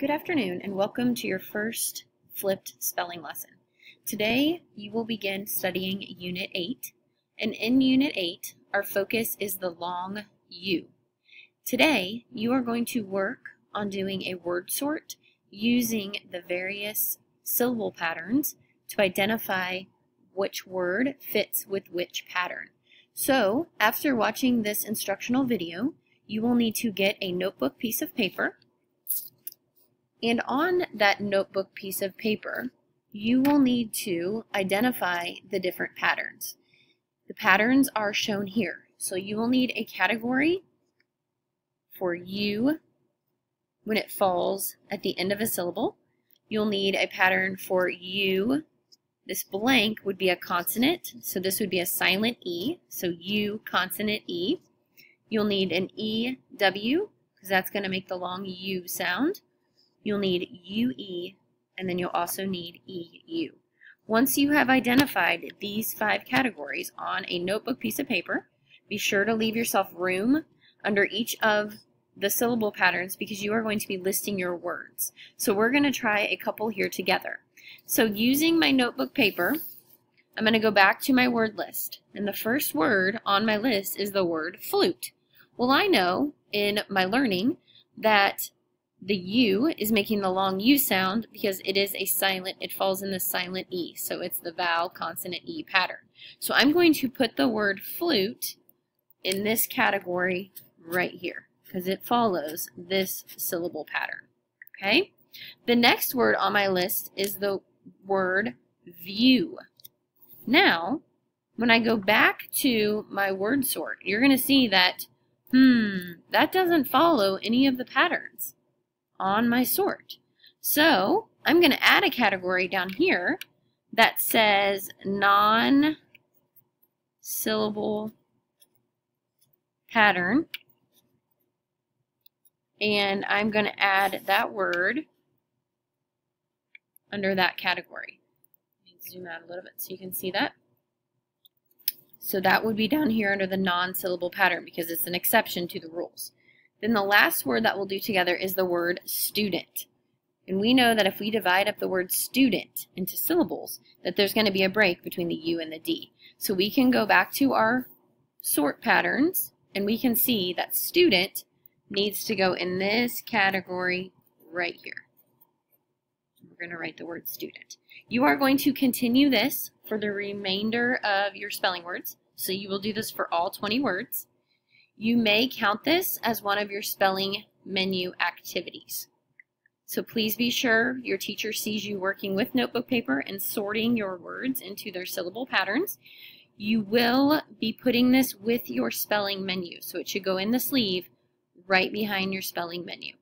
Good afternoon and welcome to your first flipped spelling lesson. Today you will begin studying Unit 8, and in Unit 8 our focus is the long U. Today you are going to work on doing a word sort using the various syllable patterns to identify which word fits with which pattern. So after watching this instructional video, you will need to get a notebook piece of paper. And on that notebook piece of paper, you will need to identify the different patterns. The patterns are shown here. So you will need a category for U when it falls at the end of a syllable. You'll need a pattern for U. This blank would be a consonant, so this would be a silent E, so U, consonant E. You'll need an EW, because that's going to make the long U sound. You'll need UE, and then you'll also need EU. Once you have identified these 5 categories on a notebook piece of paper, be sure to leave yourself room under each of the syllable patterns because you are going to be listing your words. So we're going to try a couple here together. So using my notebook paper, I'm going to go back to my word list. And the first word on my list is the word flute. Well, I know in my learning that the U is making the long U sound because it is a silent, it falls in the silent E. So it's the vowel consonant E pattern. So I'm going to put the word flute in this category right here because it follows this syllable pattern. Okay? The next word on my list is the word view. Now, when I go back to my word sort, you're going to see that, that doesn't follow any of the patterns on my sort. So I'm going to add a category down here that says non-syllable pattern, and I'm going to add that word under that category. Let me zoom out a little bit so you can see that. So that would be down here under the non-syllable pattern because it's an exception to the rules. Then the last word that we'll do together is the word student. And we know that if we divide up the word student into syllables, that there's going to be a break between the U and the D. So we can go back to our sort patterns and we can see that student needs to go in this category right here. We're going to write the word student. You are going to continue this for the remainder of your spelling words. So you will do this for all 20 words. You may count this as one of your spelling menu activities. So please be sure your teacher sees you working with notebook paper and sorting your words into their syllable patterns. You will be putting this with your spelling menu, so it should go in the sleeve right behind your spelling menu.